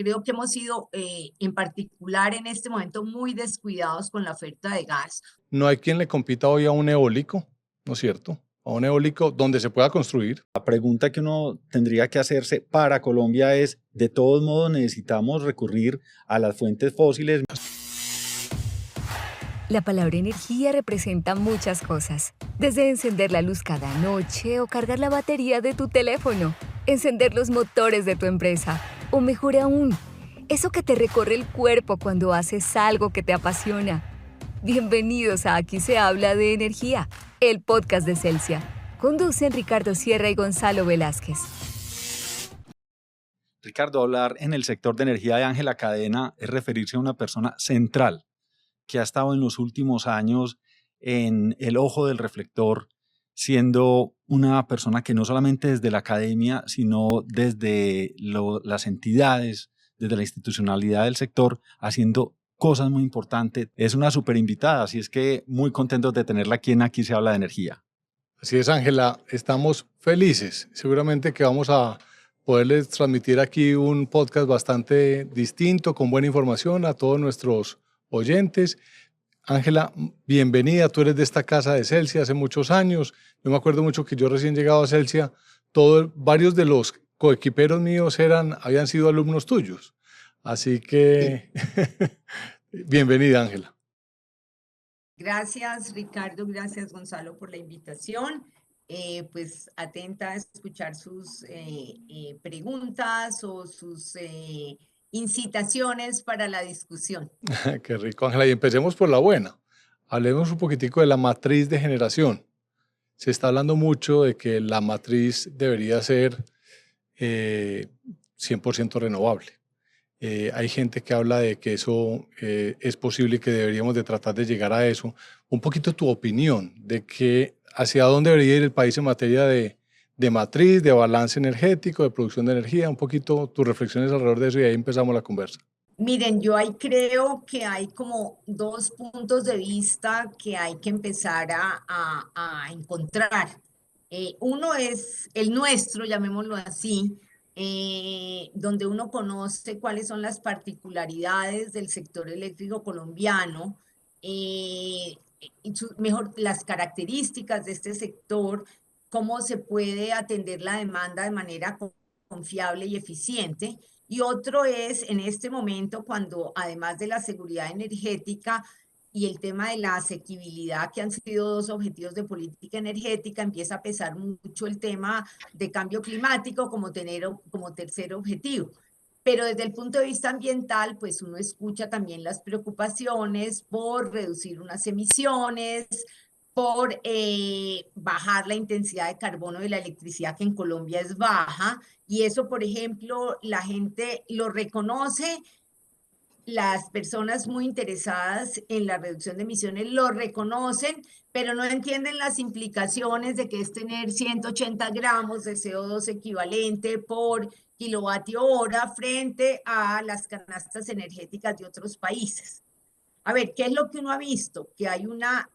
Creo que hemos sido, en particular en este momento, muy descuidados con la oferta de gas. No hay quien le compita hoy a un eólico, ¿no es cierto? A un eólico donde se pueda construir. La pregunta que uno tendría que hacerse para Colombia es, ¿de todos modos necesitamos recurrir a las fuentes fósiles? La palabra energía representa muchas cosas, desde encender la luz cada noche o cargar la batería de tu teléfono, encender los motores de tu empresa, o mejor aún, eso que te recorre el cuerpo cuando haces algo que te apasiona. Bienvenidos a Aquí se habla de energía, el podcast de Celsia. Conducen Ricardo Sierra y Gonzalo Velázquez. Ricardo, hablar en el sector de energía de Ángela Cadena es referirse a una persona central que ha estado en los últimos años en el ojo del reflector, siendo una persona que no solamente desde la academia, sino desde las entidades, desde la institucionalidad del sector, haciendo cosas muy importantes. Es una súper invitada, así es que muy contentos de tenerla aquí en Aquí se habla de energía. Así es, Ángela, estamos felices. Seguramente que vamos a poderles transmitir aquí un podcast bastante distinto, con buena información a todos nuestros oyentes. Ángela, bienvenida. Tú eres de esta casa de Celsia hace muchos años. Yo me acuerdo mucho que yo recién llegado a Celsia, varios de los coequiperos míos habían sido alumnos tuyos. Así que, bienvenida, Ángela. Gracias, Ricardo, gracias, Gonzalo, por la invitación. Pues atenta a escuchar sus preguntas o sus incitaciones para la discusión. Qué rico, Ángela. Y empecemos por la buena. Hablemos un poquitico de la matriz de generación. Se está hablando mucho de que la matriz debería ser 100% renovable. Hay gente que habla de que eso es posible y que deberíamos de tratar de llegar a eso. Un poquito tu opinión de que hacia dónde debería ir el país en materia de matriz, de balance energético, de producción de energía, un poquito tus reflexiones alrededor de eso y ahí empezamos la conversa. Miren, yo ahí creo que hay como dos puntos de vista que hay que empezar a encontrar. Uno es el nuestro, llamémoslo así, donde uno conoce cuáles son las particularidades del sector eléctrico colombiano, mejor las características de este sector, cómo se puede atender la demanda de manera confiable y eficiente. Y otro es en este momento cuando además de la seguridad energética y el tema de la asequibilidad, que han sido dos objetivos de política energética, empieza a pesar mucho el tema de cambio climático como tercer objetivo. Pero desde el punto de vista ambiental, pues uno escucha también las preocupaciones por reducir unas emisiones, por bajar la intensidad de carbono de la electricidad, que en Colombia es baja, y eso, por ejemplo, la gente lo reconoce, las personas muy interesadas en la reducción de emisiones lo reconocen, pero no entienden las implicaciones de que es tener 180 gramos de CO2 equivalente por kilovatio hora frente a las canastas energéticas de otros países. A ver, ¿qué es lo que uno ha visto? Que hay una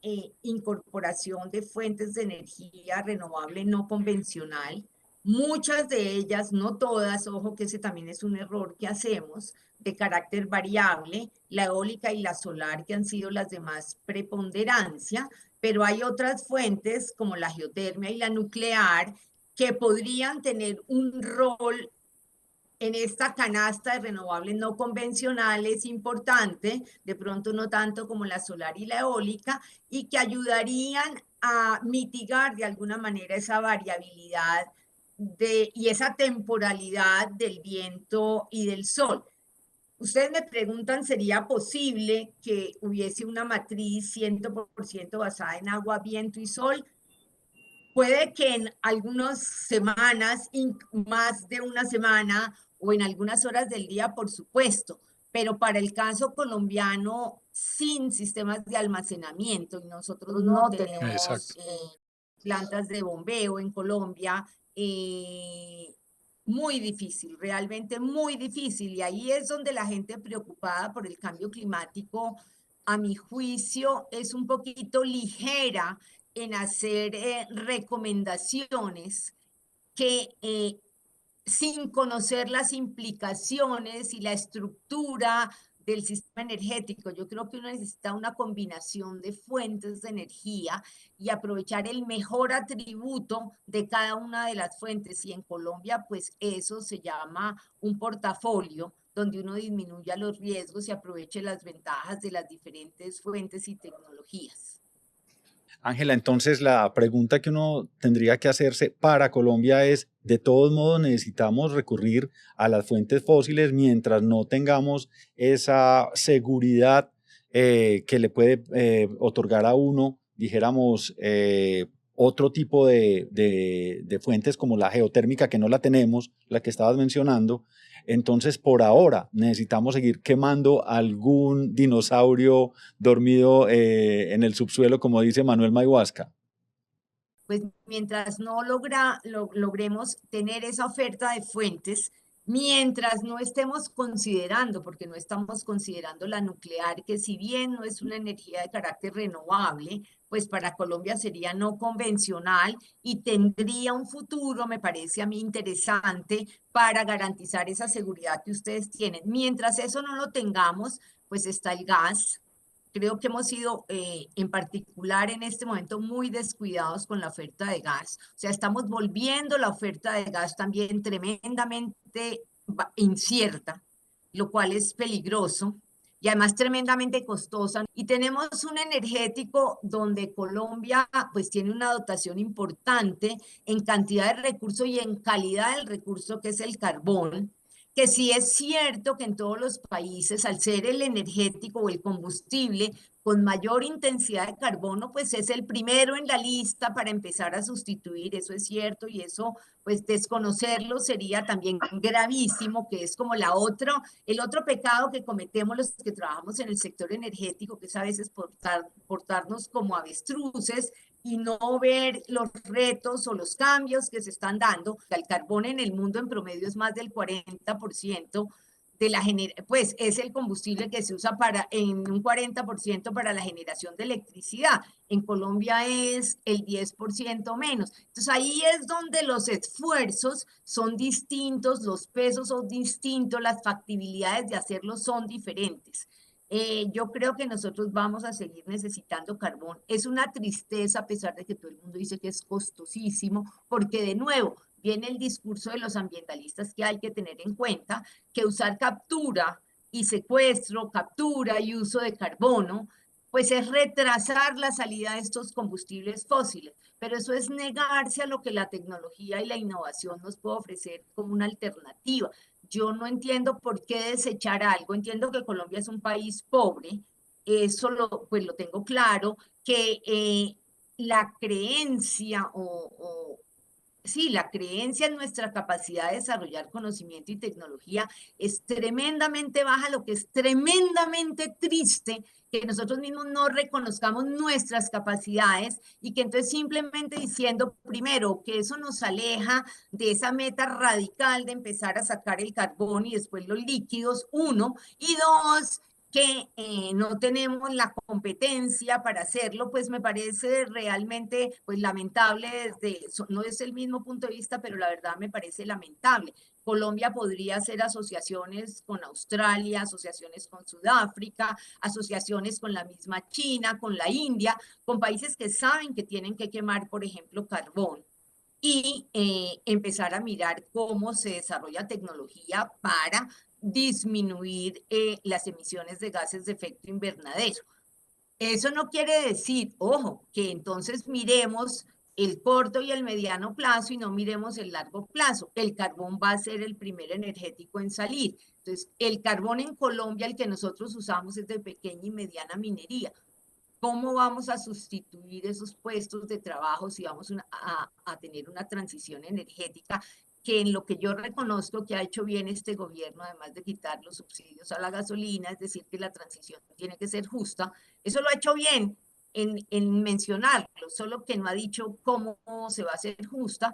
incorporación de fuentes de energía renovable no convencional, muchas de ellas, no todas, ojo que ese también es un error que hacemos, de carácter variable, la eólica y la solar que han sido las de más preponderancia, pero hay otras fuentes como la geotermia y la nuclear que podrían tener un rol en esta canasta de renovables no convencionales importante, de pronto no tanto como la solar y la eólica, y que ayudarían a mitigar de alguna manera esa variabilidad y esa temporalidad del viento y del sol. Ustedes me preguntan, ¿sería posible que hubiese una matriz 100% basada en agua, viento y sol? Puede que en algunas semanas, más de una semana o en algunas horas del día, por supuesto, pero para el caso colombiano, sin sistemas de almacenamiento, y nosotros no Exacto. tenemos plantas de bombeo en Colombia, muy difícil, realmente muy difícil. Y ahí es donde la gente preocupada por el cambio climático, a mi juicio, es un poquito ligera en hacer recomendaciones que sin conocer las implicaciones y la estructura del sistema energético. Yo creo que uno necesita una combinación de fuentes de energía y aprovechar el mejor atributo de cada una de las fuentes. Y en Colombia, pues eso se llama un portafolio, donde uno disminuya los riesgos y aproveche las ventajas de las diferentes fuentes y tecnologías. Ángela, entonces la pregunta que uno tendría que hacerse para Colombia es, de todos modos necesitamos recurrir a las fuentes fósiles mientras no tengamos esa seguridad que le puede otorgar a uno, dijéramos, otro tipo de fuentes como la geotérmica, que no la tenemos, la que estabas mencionando. Entonces, por ahora, necesitamos seguir quemando algún dinosaurio dormido en el subsuelo, como dice Manuel Mayhuasca. Pues mientras no logremos tener esa oferta de fuentes, mientras no estemos considerando, porque no estamos considerando la nuclear, que si bien no es una energía de carácter renovable, pues para Colombia sería no convencional y tendría un futuro, me parece a mí interesante, para garantizar esa seguridad que ustedes tienen. Mientras eso no lo tengamos, pues está el gas. Creo que hemos sido en particular en este momento muy descuidados con la oferta de gas. O sea, estamos volviendo la oferta de gas también tremendamente incierta, lo cual es peligroso y además tremendamente costosa. Y tenemos un energético donde Colombia pues tiene una dotación importante en cantidad de recursos y en calidad del recurso que es el carbón, que sí es cierto que en todos los países, al ser el energético o el combustible con mayor intensidad de carbono, pues es el primero en la lista para empezar a sustituir, eso es cierto, y eso, pues desconocerlo sería también gravísimo, que es como el otro pecado que cometemos los que trabajamos en el sector energético, que es a veces portarnos como avestruces y no ver los retos o los cambios que se están dando. El carbón en el mundo en promedio es más del 40% de la pues es el combustible que se usa en un 40% para la generación de electricidad. En Colombia es el 10% menos. Entonces ahí es donde los esfuerzos son distintos, los pesos son distintos, las factibilidades de hacerlo son diferentes. Yo creo que nosotros vamos a seguir necesitando carbón. Es una tristeza, a pesar de que todo el mundo dice que es costosísimo, porque de nuevo viene el discurso de los ambientalistas que hay que tener en cuenta, que usar captura y secuestro, captura y uso de carbono, pues es retrasar la salida de estos combustibles fósiles. Pero eso es negarse a lo que la tecnología y la innovación nos puede ofrecer como una alternativa. Yo no entiendo por qué desechar algo. Entiendo que Colombia es un país pobre, eso pues lo tengo claro, que la creencia sí, la creencia en nuestra capacidad de desarrollar conocimiento y tecnología es tremendamente baja, lo que es tremendamente triste que nosotros mismos no reconozcamos nuestras capacidades y que entonces simplemente diciendo, primero, que eso nos aleja de esa meta radical de empezar a sacar el carbón y después los líquidos, uno, y dos, que no tenemos la competencia para hacerlo, pues me parece realmente pues lamentable no es el mismo punto de vista, pero la verdad me parece lamentable. Colombia podría hacer asociaciones con Australia, asociaciones con Sudáfrica, asociaciones con la misma China, con la India, con países que saben que tienen que quemar, por ejemplo, carbón y empezar a mirar cómo se desarrolla tecnología para disminuir las emisiones de gases de efecto invernadero. Eso no quiere decir, ojo, que entonces miremos el corto y el mediano plazo y no miremos el largo plazo. El carbón va a ser el primer energético en salir. Entonces, el carbón en Colombia, el que nosotros usamos es de pequeña y mediana minería. ¿Cómo vamos a sustituir esos puestos de trabajo si vamos a tener una transición energética que en lo que yo reconozco que ha hecho bien este gobierno, además de quitar los subsidios a la gasolina, es decir, que la transición tiene que ser justa, eso lo ha hecho bien en mencionarlo, solo que no ha dicho cómo se va a hacer justa,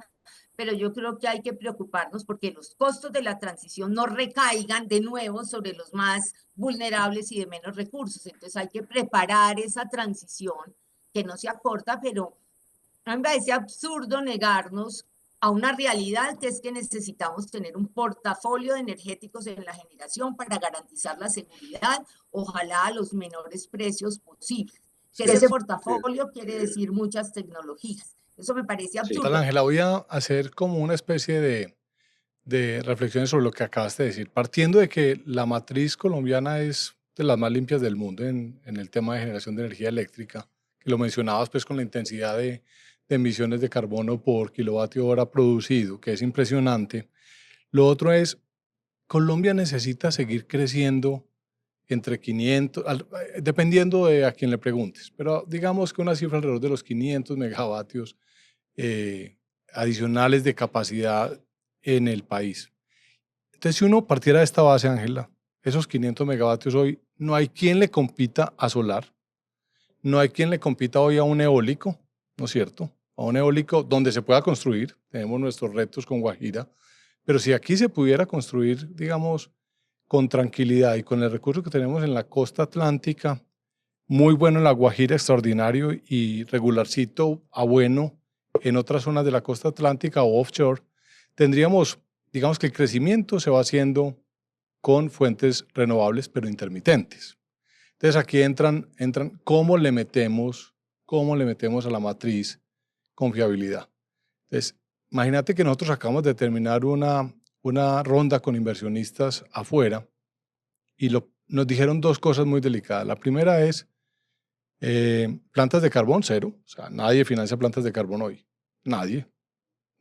pero yo creo que hay que preocuparnos porque los costos de la transición no recaigan de nuevo sobre los más vulnerables y de menos recursos. Entonces hay que preparar esa transición que no se acorta, pero a mí me parece absurdo negarnos a una realidad que es que necesitamos tener un portafolio de energéticos en la generación para garantizar la seguridad, ojalá a los menores precios posibles. Que ese portafolio quiere decir muchas tecnologías. Eso me parece absurdo. Ángela, voy a hacer como una especie de reflexiones sobre lo que acabaste de decir, partiendo de que la matriz colombiana es de las más limpias del mundo en el tema de generación de energía eléctrica, que lo mencionabas pues con la intensidad de emisiones de carbono por kilovatio hora producido, que es impresionante. Lo otro es, Colombia necesita seguir creciendo entre 500, dependiendo de a quién le preguntes, pero digamos que una cifra alrededor de los 500 megavatios adicionales de capacidad en el país. Entonces, si uno partiera de esta base, Ángela, esos 500 megavatios hoy, no hay quien le compita a solar, no hay quien le compita hoy a un eólico, ¿no es cierto? A un eólico donde se pueda construir, tenemos nuestros retos con Guajira, pero si aquí se pudiera construir, digamos, con tranquilidad y con el recurso que tenemos en la costa atlántica, muy bueno en la Guajira, extraordinario y regularcito a bueno en otras zonas de la costa atlántica o offshore, tendríamos, digamos que el crecimiento se va haciendo con fuentes renovables pero intermitentes. Entonces aquí entran cómo le metemos a la matriz confiabilidad. Entonces, imagínate que nosotros acabamos de terminar una ronda con inversionistas afuera y nos dijeron dos cosas muy delicadas. La primera es plantas de carbón cero, o sea, nadie financia plantas de carbón hoy, nadie.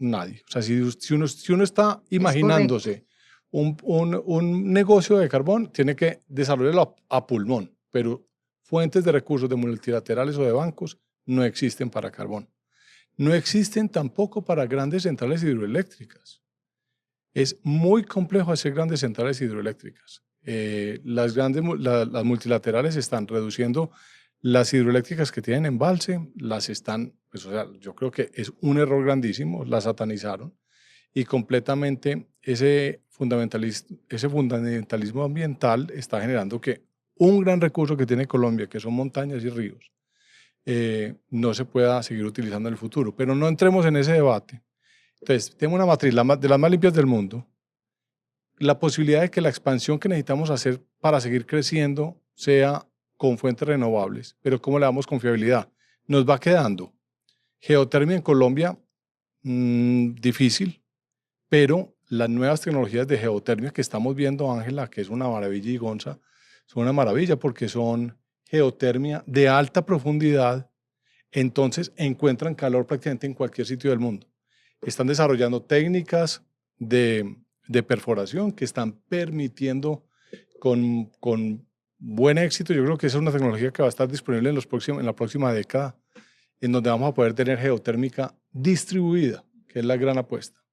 O sea, si uno está imaginándose un negocio de carbón, tiene que desarrollarlo a pulmón, pero fuentes de recursos de multilaterales o de bancos no existen para carbón. No existen tampoco para grandes centrales hidroeléctricas. Es muy complejo hacer grandes centrales hidroeléctricas. Las multilaterales están reduciendo las hidroeléctricas que tienen embalse, pues, o sea, yo creo que es un error grandísimo, las satanizaron y completamente ese fundamentalismo ambiental está generando que un gran recurso que tiene Colombia, que son montañas y ríos, no se pueda seguir utilizando en el futuro. Pero no entremos en ese debate. Entonces, tenemos una matriz de las más limpias del mundo, la posibilidad de que la expansión que necesitamos hacer para seguir creciendo sea con fuentes renovables, pero ¿cómo le damos confiabilidad? Nos va quedando geotermia en Colombia, difícil, pero las nuevas tecnologías de geotermia que estamos viendo, Ángela, que es una maravilla, y Gonza, son una maravilla porque son geotermia de alta profundidad, entonces encuentran calor prácticamente en cualquier sitio del mundo. Están desarrollando técnicas de perforación que están permitiendo con buen éxito. Yo creo que esa es una tecnología que va a estar disponible en la próxima década, en donde vamos a poder tener geotérmica distribuida, que es la gran apuesta.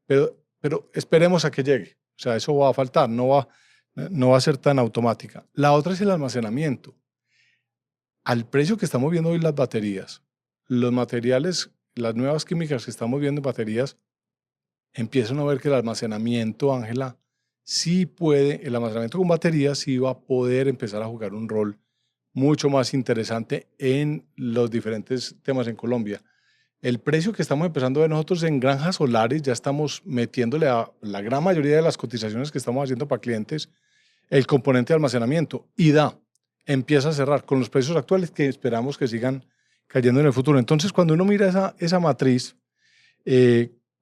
Pero esperemos a que llegue. O sea, eso va a faltar, no va a ser tan automática. La otra es el almacenamiento. Al precio que estamos viendo hoy las baterías, los materiales, las nuevas químicas que estamos viendo en baterías, empiezan a ver que el almacenamiento, Ángela, el almacenamiento con baterías sí va a poder empezar a jugar un rol mucho más interesante en los diferentes temas en Colombia. El precio que estamos empezando a ver nosotros en granjas solares, ya estamos metiéndole a la gran mayoría de las cotizaciones que estamos haciendo para clientes el componente de almacenamiento y empieza a cerrar con los precios actuales que esperamos que sigan cayendo en el futuro. Entonces, cuando uno mira esa matriz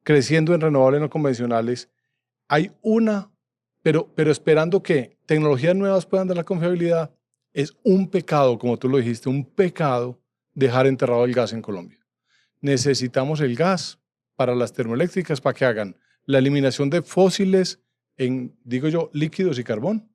creciendo en renovables no convencionales, hay pero esperando que tecnologías nuevas puedan dar la confiabilidad, es un pecado, como tú lo dijiste, un pecado dejar enterrado el gas en Colombia. Necesitamos el gas para las termoeléctricas para que hagan la eliminación de fósiles digo yo, líquidos y carbón,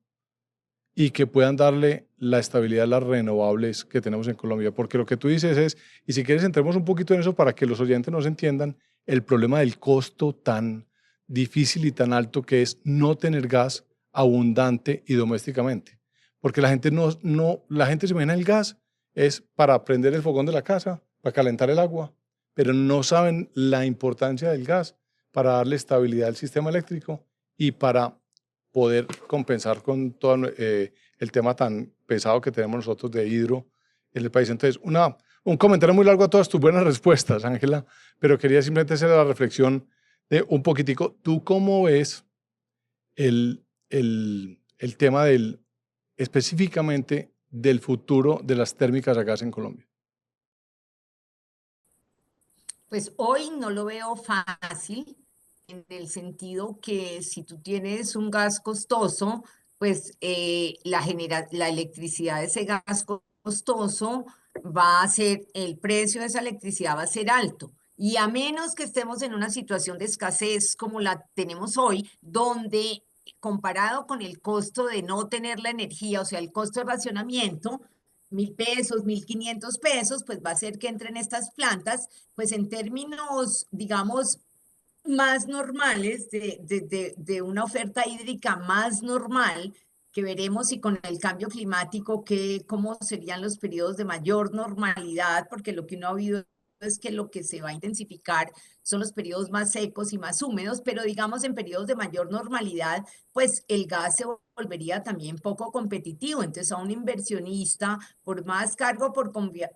y que puedan darle la estabilidad a las renovables que tenemos en Colombia. Porque lo que tú dices es, y si quieres entremos un poquito en eso para que los oyentes nos entiendan, el problema del costo tan difícil y tan alto que es no tener gas abundante y domésticamente. Porque la gente la gente se imagina el gas es para prender el fogón de la casa, para calentar el agua, pero no saben la importancia del gas para darle estabilidad al sistema eléctrico y para poder compensar con todo el tema tan pesado que tenemos nosotros de hidro en el país. Entonces, un comentario muy largo a todas tus buenas respuestas, Ángela, pero quería simplemente hacer la reflexión Un poquitico, ¿tú cómo ves el tema específicamente del futuro de las térmicas a gas en Colombia? Pues hoy no lo veo fácil en el sentido que si tú tienes un gas costoso, pues la electricidad de ese gas costoso va a ser, el precio de esa electricidad va a ser alto. Y a menos que estemos en una situación de escasez como la tenemos hoy, donde comparado con el costo de no tener la energía, o sea, el costo de racionamiento, 1.000 pesos, 1.500 pesos, pues va a ser que entren estas plantas pues en términos, digamos, más normales, de una oferta hídrica más normal, que veremos si con el cambio climático, cómo serían los periodos de mayor normalidad, porque lo que uno ha habido es que lo que se va a intensificar son los periodos más secos y más húmedos, pero digamos en periodos de mayor normalidad, pues el gas se volvería también poco competitivo. Entonces a un inversionista, por más cargo por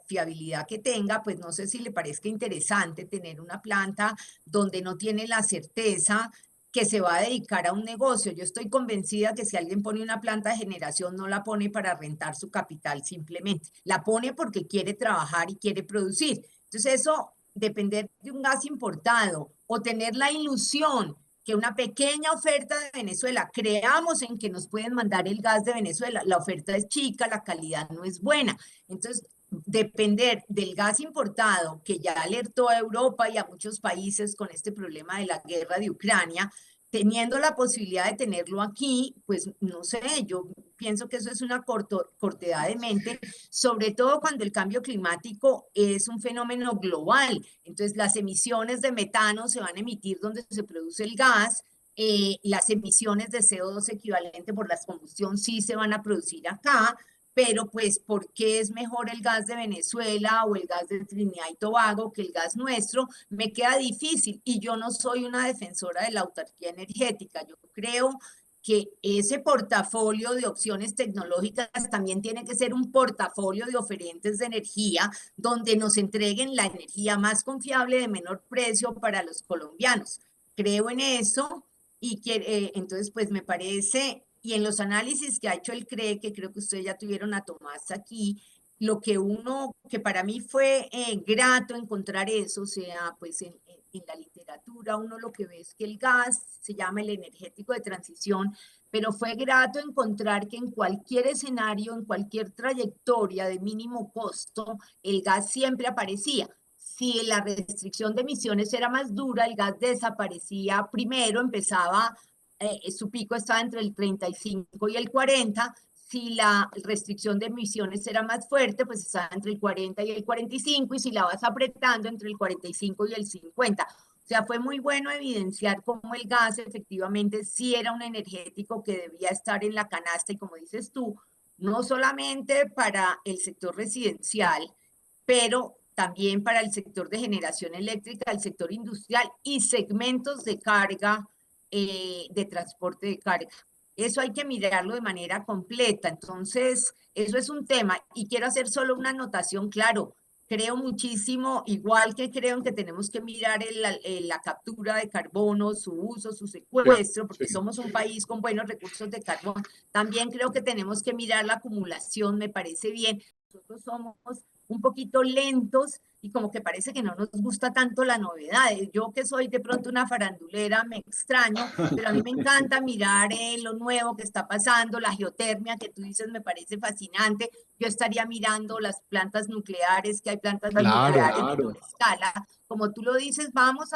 fiabilidad que tenga, pues no sé si le parezca interesante tener una planta donde no tiene la certeza que se va a dedicar a un negocio. Yo estoy convencida que si alguien pone una planta de generación, no la pone para rentar su capital simplemente, la pone porque quiere trabajar y quiere producir. Entonces eso, depender de un gas importado o tener la ilusión que una pequeña oferta de Venezuela, creamos en que nos pueden mandar el gas de Venezuela, la oferta es chica, la calidad no es buena. Entonces, depender del gas importado que ya alertó a Europa y a muchos países con este problema de la guerra de Ucrania, teniendo la posibilidad de tenerlo aquí, pues no sé, yo pienso que eso es una cortedad de mente, sobre todo cuando el cambio climático es un fenómeno global. Entonces, las emisiones de metano se van a emitir donde se produce el gas, las emisiones de CO2 equivalente por la combustión sí se van a producir acá, pero pues, ¿por qué es mejor el gas de Venezuela o el gas de Trinidad y Tobago que el gas nuestro? Me queda difícil y yo no soy una defensora de la autarquía energética. Yo creo que ese portafolio de opciones tecnológicas también tiene que ser un portafolio de oferentes de energía donde nos entreguen la energía más confiable de menor precio para los colombianos. Creo en eso y entonces pues me parece, y en los análisis que ha hecho el CRE, que creo que ustedes ya tuvieron a Tomás aquí, lo que para mí fue grato encontrar eso, o sea, pues en la literatura uno lo que ve es que el gas se llama el energético de transición, pero fue grato encontrar que en cualquier escenario, en cualquier trayectoria de mínimo costo, el gas siempre aparecía. Si la restricción de emisiones era más dura, el gas desaparecía primero, empezaba, su pico estaba entre el 35 y el 40. Si la restricción de emisiones era más fuerte, pues estaba entre el 40 y el 45, y si la vas apretando entre el 45 y el 50. O sea, fue muy bueno evidenciar cómo el gas efectivamente sí era un energético que debía estar en la canasta y como dices tú, no solamente para el sector residencial, pero también para el sector de generación eléctrica, el sector industrial y segmentos de carga, de transporte de carga. Eso hay que mirarlo de manera completa. Entonces, eso es un tema. Y quiero hacer solo una anotación, claro. Creo muchísimo, igual que creo en que tenemos que mirar la captura de carbono, su uso, su secuestro, porque Sí. somos un país con buenos recursos de carbón. También creo que tenemos que mirar la acumulación, me parece bien. Nosotros somos un poquito lentos y como que parece que no nos gusta tanto la novedad. Yo que soy de pronto una farandulera me extraño, pero a mí me encanta mirar lo nuevo que está pasando, la geotermia que tú dices me parece fascinante. Yo estaría mirando las plantas nucleares, que hay plantas Claro, nucleares de menor escala. Como tú lo dices, vamos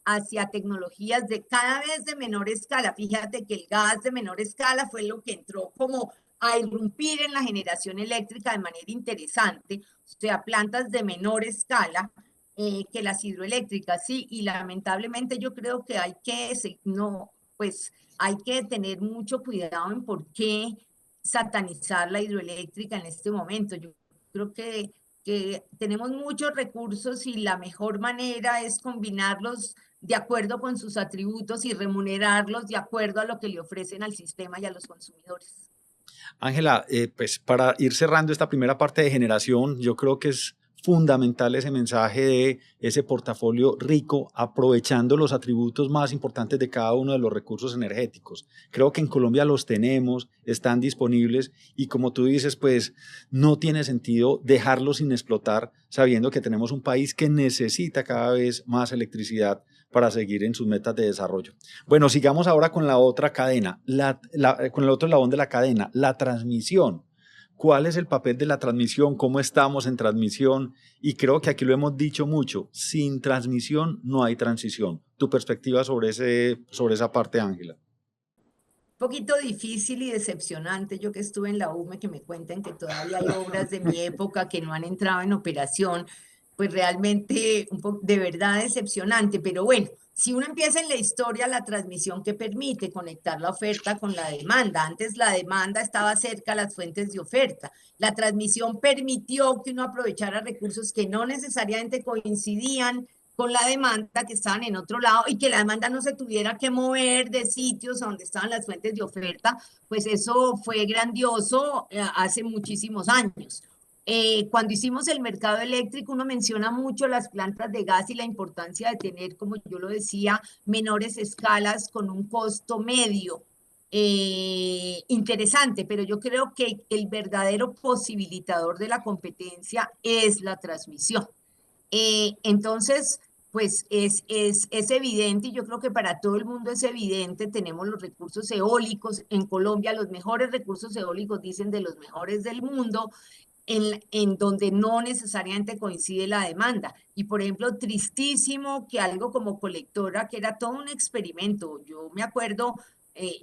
hacia tecnologías de cada vez de menor escala. Fíjate que el gas de menor escala fue lo que entró como a irrumpir en la generación eléctrica de manera interesante, o sea, plantas de menor escala que las hidroeléctricas, sí, y lamentablemente yo creo que no, pues hay que tener mucho cuidado en por qué satanizar la hidroeléctrica en este momento. Yo creo que tenemos muchos recursos y la mejor manera es combinarlos de acuerdo con sus atributos y remunerarlos de acuerdo a lo que le ofrecen al sistema y a los consumidores. Ángela, pues para ir cerrando esta primera parte de generación, yo creo que es fundamental ese mensaje de ese portafolio rico, aprovechando los atributos más importantes de cada uno de los recursos energéticos. Creo que en Colombia los tenemos, están disponibles y como tú dices, pues no tiene sentido dejarlos sin explotar, sabiendo que tenemos un país que necesita cada vez más electricidad para seguir en sus metas de desarrollo. Bueno, sigamos ahora con la otra cadena, con el otro eslabón de la cadena, la transmisión. ¿Cuál es el papel de la transmisión? ¿Cómo estamos en transmisión? Y creo que aquí lo hemos dicho mucho, sin transmisión no hay transición. ¿Tu perspectiva sobre esa parte, Ángela? Poquito difícil y decepcionante, yo que estuve en la UME, que me cuentan que todavía hay obras de mi época que no han entrado en operación, pues realmente de verdad decepcionante, pero bueno, si uno empieza en la historia, la transmisión que permite conectar la oferta con la demanda, antes la demanda estaba cerca a las fuentes de oferta, la transmisión permitió que uno aprovechara recursos que no necesariamente coincidían con la demanda, que estaban en otro lado, y que la demanda no se tuviera que mover de sitios donde estaban las fuentes de oferta, pues eso fue grandioso hace muchísimos años. Cuando hicimos el mercado eléctrico, uno menciona mucho las plantas de gas y la importancia de tener, como yo lo decía, menores escalas con un costo medio. Interesante, pero yo creo que el verdadero posibilitador de la competencia es la transmisión. Entonces, pues es evidente, y yo creo que para todo el mundo es evidente, tenemos los recursos eólicos en Colombia, los mejores recursos eólicos, dicen, de los mejores del mundo, en donde no necesariamente coincide la demanda. Y por ejemplo, tristísimo que algo como Colectora, que era todo un experimento, yo me acuerdo,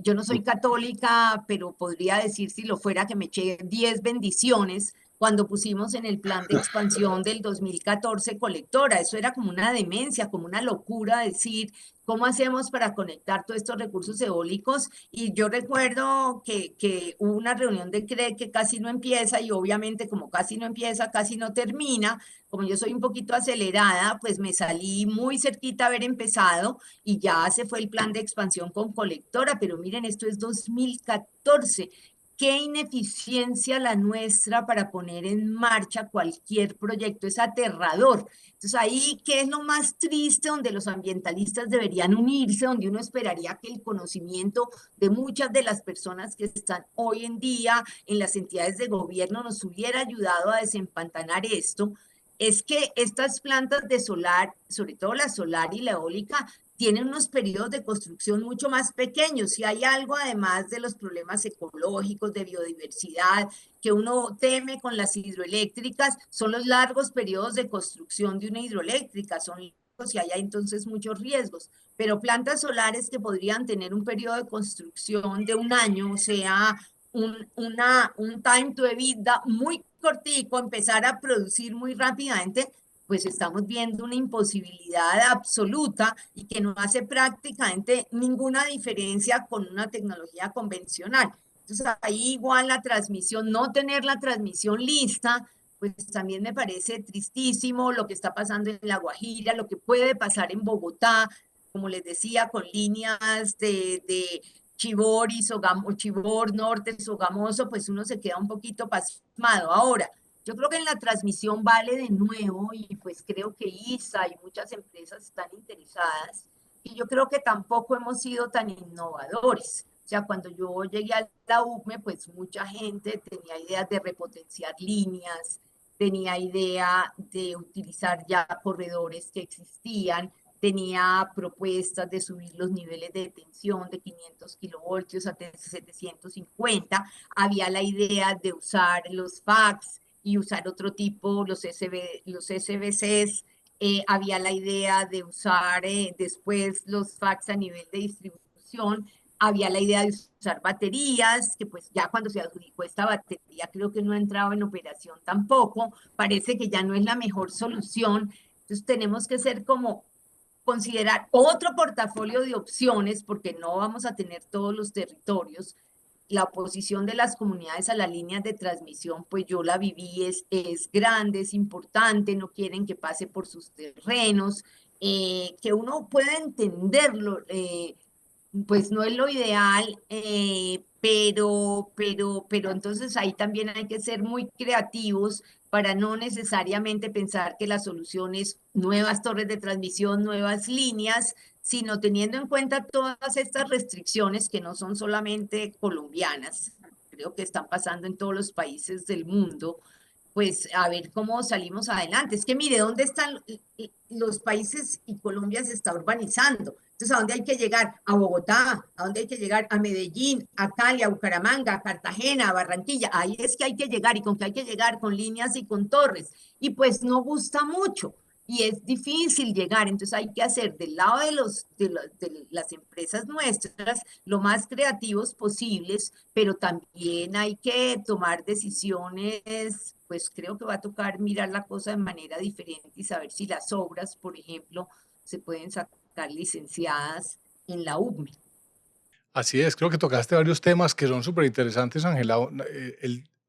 yo no soy católica, pero podría decir si lo fuera que me eché 10 bendiciones cuando pusimos en el plan de expansión del 2014 Colectora. Eso era como una demencia, como una locura decir, ¿cómo hacemos para conectar todos estos recursos eólicos? Y yo recuerdo que hubo una reunión de CRE que casi no empieza y obviamente como casi no empieza, casi no termina. Como yo soy un poquito acelerada, pues me salí muy cerquita a haber empezado y ya se fue el plan de expansión con Colectora, pero miren, esto es 2014. Qué ineficiencia la nuestra para poner en marcha cualquier proyecto, es aterrador. Entonces ahí, ¿qué es lo más triste? Donde los ambientalistas deberían unirse, donde uno esperaría que el conocimiento de muchas de las personas que están hoy en día en las entidades de gobierno nos hubiera ayudado a desempantanar esto, es que estas plantas de solar, sobre todo la solar y la eólica, tienen unos periodos de construcción mucho más pequeños. Si hay algo, además de los problemas ecológicos, de biodiversidad, que uno teme con las hidroeléctricas, son los largos periodos de construcción de una hidroeléctrica, son largos y hay entonces muchos riesgos. Pero plantas solares que podrían tener un periodo de construcción de un año, o sea, un time to EBITDA muy cortico, empezar a producir muy rápidamente, pues estamos viendo una imposibilidad absoluta y que no hace prácticamente ninguna diferencia con una tecnología convencional. Entonces ahí igual la transmisión, no tener la transmisión lista, pues también me parece tristísimo lo que está pasando en La Guajira, lo que puede pasar en Bogotá, como les decía, con líneas de Chivor y Chivor Norte, Sogamoso, pues uno se queda un poquito pasmado. Ahora, yo creo que en la transmisión vale de nuevo y pues creo que ISA y muchas empresas están interesadas y yo creo que tampoco hemos sido tan innovadores. O sea, cuando yo llegué a la UME, pues mucha gente tenía ideas de repotenciar líneas, tenía idea de utilizar ya corredores que existían, tenía propuestas de subir los niveles de tensión de 500 kilovoltios a 750, había la idea de usar los fax y usar otro tipo, los SBCs, había la idea de usar después los fax a nivel de distribución, había la idea de usar baterías, que pues ya cuando se adjudicó esta batería creo que no ha entrado en operación tampoco, parece que ya no es la mejor solución, entonces tenemos que ser como considerar otro portafolio de opciones, porque no vamos a tener todos los territorios. La oposición de las comunidades a las líneas de transmisión, pues yo la viví, es grande, es importante, no quieren que pase por sus terrenos, que uno pueda entenderlo, pues no es lo ideal, pero entonces ahí también hay que ser muy creativos para no necesariamente pensar que la solución es nuevas torres de transmisión, nuevas líneas, sino teniendo en cuenta todas estas restricciones que no son solamente colombianas, creo que están pasando en todos los países del mundo, pues a ver cómo salimos adelante. Es que mire, ¿dónde están los países y Colombia se está urbanizando? Entonces, ¿a dónde hay que llegar? A Bogotá, ¿a dónde hay que llegar? A Medellín, a Cali, a Bucaramanga, a Cartagena, a Barranquilla. Ahí es que hay que llegar y con qué hay que llegar, con líneas y con torres. Y pues no gusta mucho y es difícil llegar, entonces hay que hacer del lado de las empresas nuestras lo más creativos posibles, pero también hay que tomar decisiones, pues creo que va a tocar mirar la cosa de manera diferente y saber si las obras, por ejemplo, se pueden sacar licenciadas en la UCME. Así es, creo que tocaste varios temas que son súper interesantes, Ángela.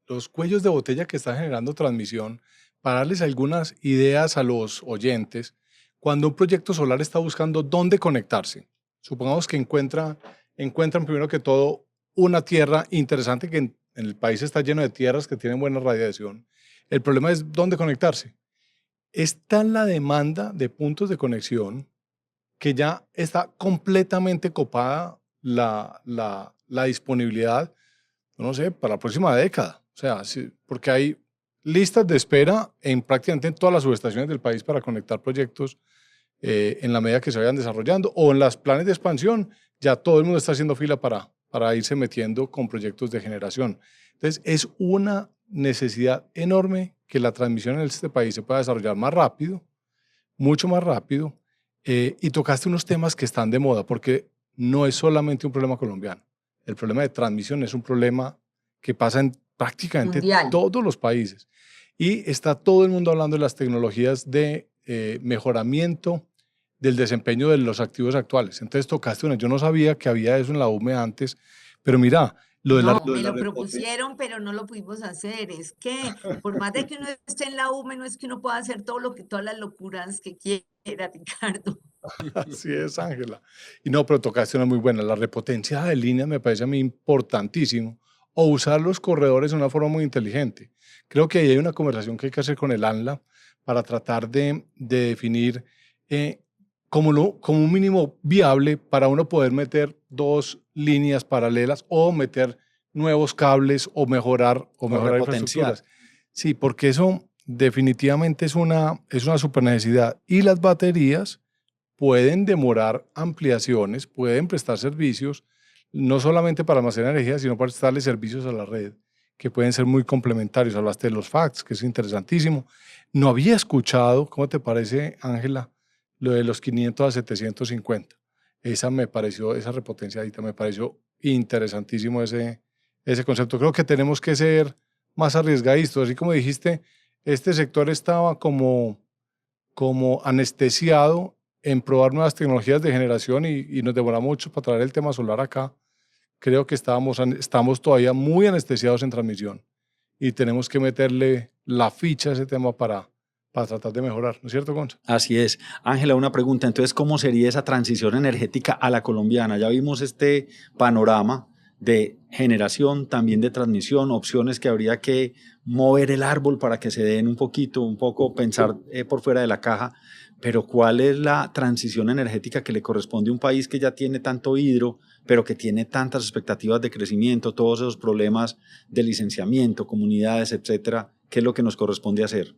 Los cuellos de botella que está generando transmisión, para darles algunas ideas a los oyentes, cuando un proyecto solar está buscando dónde conectarse, supongamos que encuentran primero que todo una tierra interesante que en el país está lleno de tierras que tienen buena radiación. El problema es dónde conectarse. Está en la demanda de puntos de conexión que ya está completamente copada la disponibilidad, no sé, para la próxima década. O sea, porque hay listas de espera en prácticamente en todas las subestaciones del país para conectar proyectos en la medida que se vayan desarrollando, o en los planes de expansión, ya todo el mundo está haciendo fila para irse metiendo con proyectos de generación. Entonces, es una necesidad enorme que la transmisión en este país se pueda desarrollar más rápido, mucho más rápido, y tocaste unos temas que están de moda, porque no es solamente un problema colombiano. El problema de transmisión es un problema que pasa en prácticamente Mundial. todos los países. Y está todo el mundo hablando de las tecnologías de mejoramiento del desempeño de los activos actuales. Entonces tocaste una, yo no sabía que había eso en la UME antes, pero mira, lo de No, lo de me la lo repotencia. propusieron, pero no lo pudimos hacer. Es que por más de que uno esté en la UME, no es que uno pueda hacer todas las locuras que quiera, Ricardo. Así es, Ángela. Y no, pero tocaste una muy buena. La repotencia de líneas me parece a mí importantísimo. O usar los corredores de una forma muy inteligente. Creo que ahí hay una conversación que hay que hacer con el ANLA para tratar de definir como un mínimo viable para uno poder meter dos líneas paralelas o meter nuevos cables o mejorar repotenciar. infraestructuras. Sí, porque eso definitivamente es una super necesidad. Y las baterías pueden demorar ampliaciones, pueden prestar servicios, no solamente para almacenar energía, sino para prestarle servicios a la red, que pueden ser muy complementarios. Hablaste de los FACTS, que es interesantísimo. No había escuchado, ¿cómo te parece, Ángela, lo de los 500 a 750? Esa repotenciadita, me pareció interesantísimo ese concepto. Creo que tenemos que ser más arriesgadistas. Así como dijiste, este sector estaba como anestesiado en probar nuevas tecnologías de generación y nos demoramos mucho para traer el tema solar acá. Creo que estamos todavía muy anestesiados en transmisión y tenemos que meterle la ficha a ese tema para tratar de mejorar, ¿no es cierto, Gonza? Así es. Ángela, una pregunta. Entonces, ¿cómo sería esa transición energética a la colombiana? Ya vimos este panorama de generación, también de transmisión, opciones que habría que mover el árbol para que se den un poco pensar por fuera de la caja, pero ¿cuál es la transición energética que le corresponde a un país que ya tiene tanto hidro, pero que tiene tantas expectativas de crecimiento, todos esos problemas de licenciamiento, comunidades, etcétera? ¿Qué es lo que nos corresponde hacer?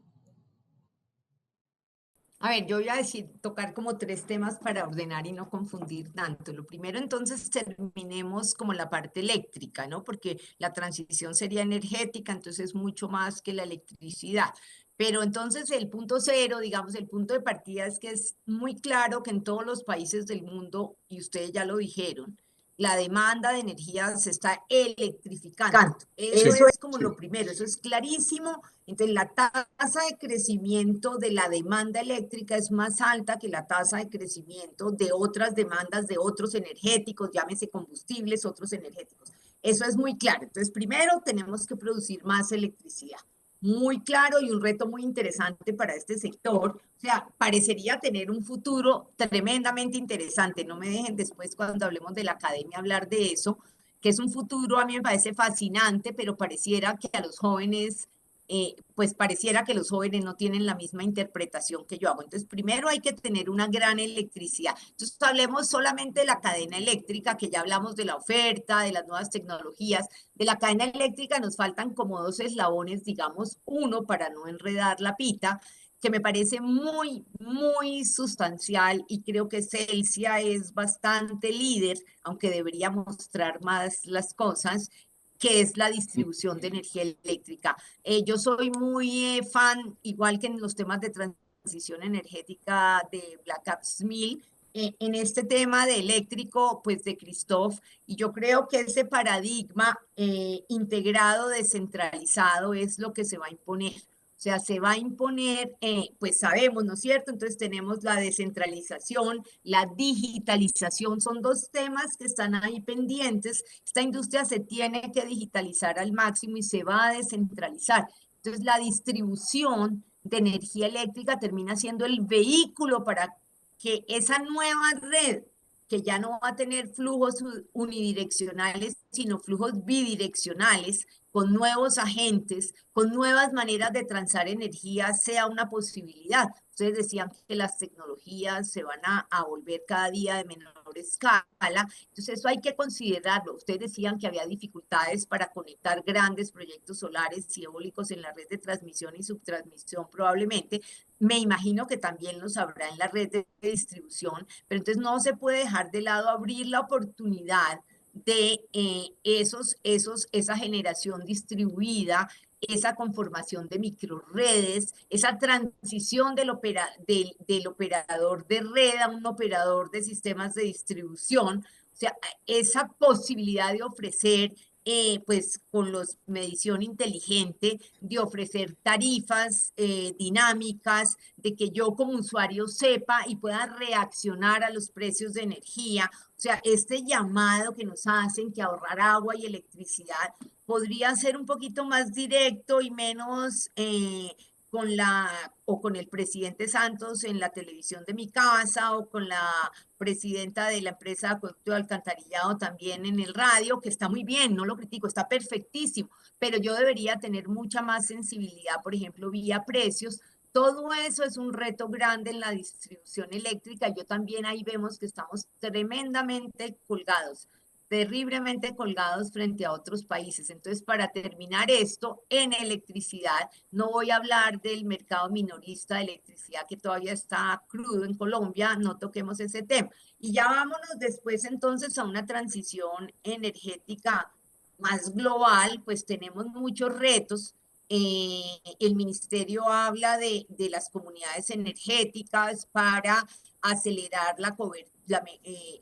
A ver, yo voy a tocar como tres temas para ordenar y no confundir tanto. Lo primero, entonces, terminemos como la parte eléctrica, ¿no? Porque la transición sería energética, entonces es mucho más que la electricidad. Pero entonces el punto cero, digamos, el punto de partida es que es muy claro que en todos los países del mundo, y ustedes ya lo dijeron, la demanda de energía se está electrificando. Eso Sí. es como lo primero, eso es clarísimo. Entonces, la tasa de crecimiento de la demanda eléctrica es más alta que la tasa de crecimiento de otras demandas de otros energéticos, llámese combustibles, otros energéticos. Eso es muy claro. Entonces, primero tenemos que producir más electricidad. muy claro y un reto muy interesante para este sector. O sea, parecería tener un futuro tremendamente interesante. No me dejen después, cuando hablemos de la academia, hablar de eso, que es un futuro, a mí me parece fascinante, pero pareciera que a los jóvenes, pues pareciera que los jóvenes no tienen la misma interpretación que yo hago. Entonces, primero hay que tener una gran electricidad. Entonces, hablemos solamente de la cadena eléctrica, que ya hablamos de la oferta, de las nuevas tecnologías. De la cadena eléctrica nos faltan como dos eslabones, digamos, uno para no enredar la pita, que me parece muy, muy sustancial, y creo que Celsia es bastante líder, aunque debería mostrar más las cosas, que es la distribución de energía eléctrica. Yo soy muy fan, igual que en los temas de transición energética de Black Ops 1000, en este tema de eléctrico, pues de Christoph, y yo creo que ese paradigma integrado, descentralizado, es lo que se va a imponer. O sea, se va a imponer, pues sabemos, ¿no es cierto? Entonces tenemos la descentralización, la digitalización, son dos temas que están ahí pendientes. Esta industria se tiene que digitalizar al máximo y se va a descentralizar. Entonces la distribución de energía eléctrica termina siendo el vehículo para que esa nueva red, que ya no va a tener flujos unidireccionales, sino flujos bidireccionales, con nuevos agentes, con nuevas maneras de transar energía, sea una posibilidad. Ustedes decían que las tecnologías se van a volver cada día de menor escala, entonces eso hay que considerarlo. Ustedes decían que había dificultades para conectar grandes proyectos solares y eólicos en la red de transmisión y subtransmisión probablemente. Me imagino que también los habrá en la red de distribución, pero entonces no se puede dejar de lado abrir la oportunidad de esa generación distribuida, esa conformación de microredes, esa transición del operador de red a un operador de sistemas de distribución. O sea, esa posibilidad de ofrecer, pues con la medición inteligente, de ofrecer tarifas dinámicas, de que yo como usuario sepa y pueda reaccionar a los precios de energía. O sea, este llamado que nos hacen, que ahorrar agua y electricidad podría ser un poquito más directo y menos con el presidente Santos en la televisión de mi casa, o con la presidenta de la empresa de acueducto de alcantarillado también en el radio, que está muy bien, no lo critico, está perfectísimo, pero yo debería tener mucha más sensibilidad, por ejemplo, vía precios. Todo eso es un reto grande en la distribución eléctrica. Yo también ahí vemos que estamos tremendamente colgados, terriblemente colgados frente a otros países. Entonces, para terminar esto, en electricidad, no voy a hablar del mercado minorista de electricidad que todavía está crudo en Colombia, no toquemos ese tema. Y ya vámonos después entonces a una transición energética más global, pues tenemos muchos retos. El ministerio habla de las comunidades energéticas para acelerar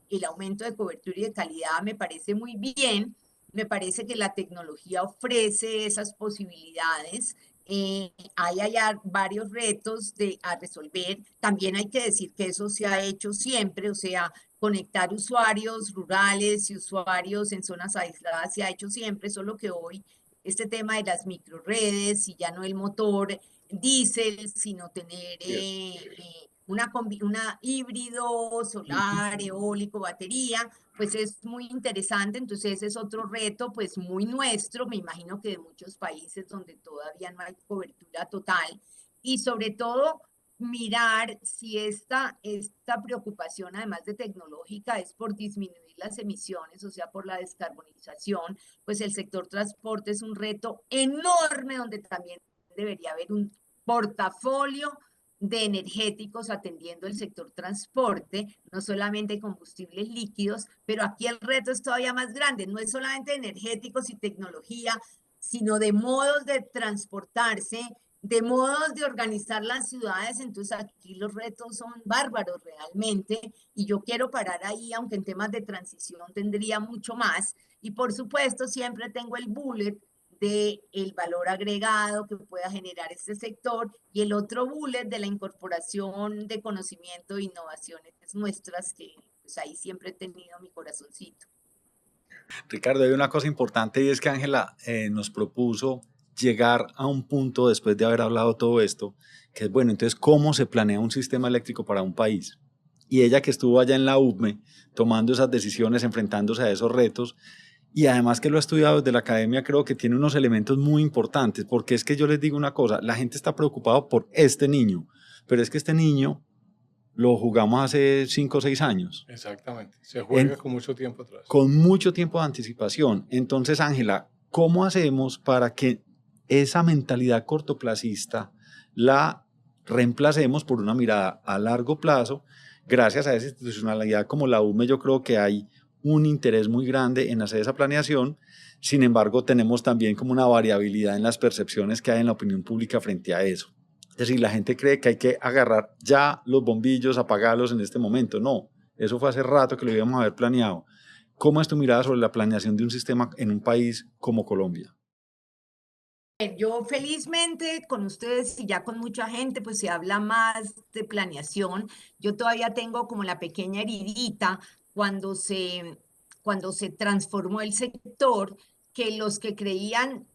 el aumento de cobertura y de calidad. Me parece muy bien, me parece que la tecnología ofrece esas posibilidades. Hay varios retos a resolver. También hay que decir que eso se ha hecho siempre, o sea, conectar usuarios rurales y usuarios en zonas aisladas se ha hecho siempre, solo que hoy este tema de las microredes, y ya no el motor diésel, sino tener una híbrido solar, eólico, batería, pues es muy interesante. Entonces ese es otro reto, pues muy nuestro, me imagino que de muchos países donde todavía no hay cobertura total, y sobre todo mirar si esta preocupación, además de tecnológica, es por disminuir las emisiones, o sea, por la descarbonización. Pues el sector transporte es un reto enorme, donde también debería haber un portafolio de energéticos atendiendo el sector transporte, no solamente combustibles líquidos, pero aquí el reto es todavía más grande, no es solamente energéticos y tecnología, sino de modos de transportarse, de modos de organizar las ciudades. Entonces aquí los retos son bárbaros realmente, y yo quiero parar ahí, aunque en temas de transición tendría mucho más. Y por supuesto siempre tengo el bullet del valor agregado que pueda generar este sector, y el otro bullet de la incorporación de conocimiento e innovaciones nuestras, que pues ahí siempre he tenido mi corazoncito. Ricardo, hay una cosa importante, y es que Ángela nos propuso llegar a un punto después de haber hablado todo esto, que es bueno, entonces, ¿cómo se planea un sistema eléctrico para un país? Y ella que estuvo allá en la UVME tomando esas decisiones, enfrentándose a esos retos, y además que lo ha estudiado desde la academia, creo que tiene unos elementos muy importantes, porque es que yo les digo una cosa, la gente está preocupada por este niño, pero es que este niño lo jugamos hace 5 o 6 años. Exactamente, se juega con mucho tiempo atrás. Con mucho tiempo de anticipación. Entonces, Ángela, ¿cómo hacemos para que esa mentalidad cortoplacista la reemplacemos por una mirada a largo plazo? Gracias a esa institucionalidad como la UME, yo creo que hay un interés muy grande en hacer esa planeación. Sin embargo, tenemos también como una variabilidad en las percepciones que hay en la opinión pública frente a eso. Es decir, la gente cree que hay que agarrar ya los bombillos, apagarlos en este momento. No, eso fue hace rato que lo íbamos a haber planeado. ¿Cómo es tu mirada sobre la planeación de un sistema en un país como Colombia? Yo felizmente con ustedes y ya con mucha gente, pues se habla más de planeación. Yo todavía tengo como la pequeña heridita cuando cuando se transformó el sector, que los que creían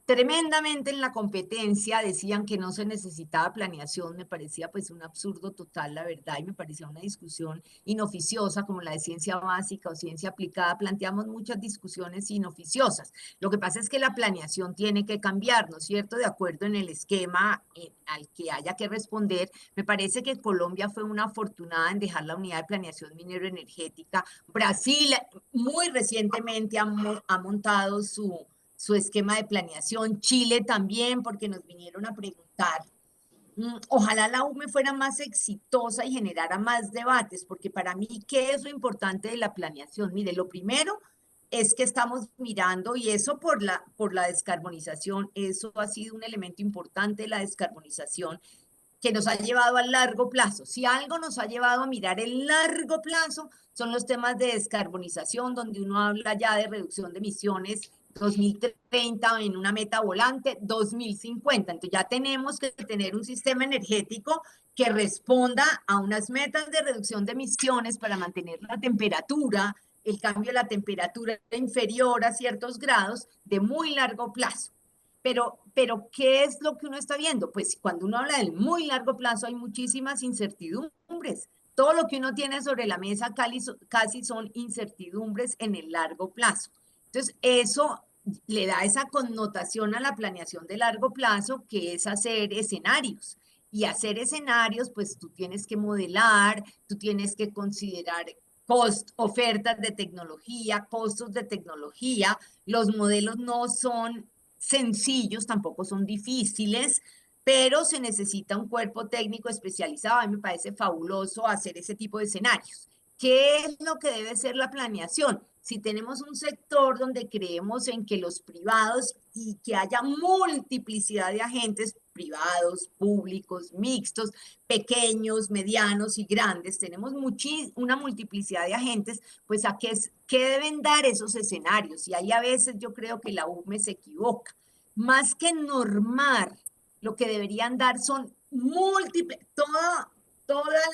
tremendamente en la competencia decían que no se necesitaba planeación. Me parecía pues un absurdo total, la verdad, y me parecía una discusión inoficiosa como la de ciencia básica o ciencia aplicada. Planteamos muchas discusiones inoficiosas. Lo que pasa es que la planeación tiene que cambiar, ¿no es cierto? De acuerdo en el esquema al que haya que responder. Me parece que Colombia fue una afortunada en dejar la unidad de planeación minero-energética. Brasil muy recientemente ha montado su esquema de planeación. Chile también, porque nos vinieron a preguntar. Ojalá la UME fuera más exitosa y generara más debates, porque para mí, ¿qué es lo importante de la planeación? Mire, lo primero es que estamos mirando, y eso por la descarbonización, eso ha sido un elemento importante de la descarbonización, que nos ha llevado a largo plazo. Si algo nos ha llevado a mirar el largo plazo, son los temas de descarbonización, donde uno habla ya de reducción de emisiones 2030 en una meta volante 2050. Entonces ya tenemos que tener un sistema energético que responda a unas metas de reducción de emisiones para mantener la temperatura, el cambio de la temperatura inferior a ciertos grados de muy largo plazo. Pero, ¿qué es lo que uno está viendo? Pues cuando uno habla del muy largo plazo hay muchísimas incertidumbres. Todo lo que uno tiene sobre la mesa casi son incertidumbres en el largo plazo. Entonces, eso le da esa connotación a la planeación de largo plazo, que es hacer escenarios. Y hacer escenarios, pues tú tienes que modelar, tú tienes que considerar ofertas de tecnología, costos de tecnología. Los modelos no son sencillos, tampoco son difíciles, pero se necesita un cuerpo técnico especializado. A mí me parece fabuloso hacer ese tipo de escenarios. ¿Qué es lo que debe ser la planeación? Si tenemos un sector donde creemos en que los privados y que haya multiplicidad de agentes privados, públicos, mixtos, pequeños, medianos y grandes, tenemos una multiplicidad de agentes, pues ¿qué deben dar esos escenarios? Y ahí a veces yo creo que la UME se equivoca. Más que normar, lo que deberían dar son múltiples, toda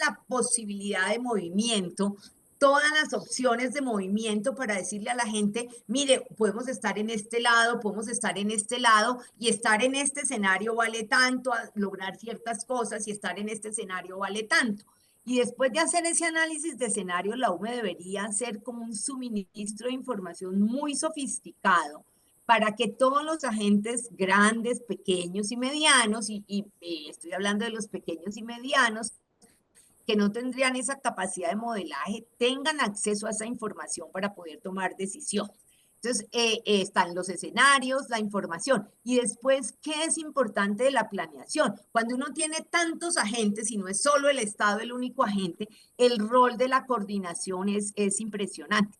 la posibilidad de movimiento, todas las opciones de movimiento para decirle a la gente, mire, podemos estar en este lado, podemos estar en este lado, y estar en este escenario vale tanto, a lograr ciertas cosas, y estar en este escenario vale tanto. Y después de hacer ese análisis de escenario, la UME debería ser como un suministro de información muy sofisticado para que todos los agentes grandes, pequeños y medianos, y estoy hablando de los pequeños y medianos, que no tendrían esa capacidad de modelaje, tengan acceso a esa información para poder tomar decisiones. Entonces, están los escenarios, la información. Y después, ¿qué es importante de la planeación? Cuando uno tiene tantos agentes y no es solo el Estado el único agente, el rol de la coordinación es impresionante.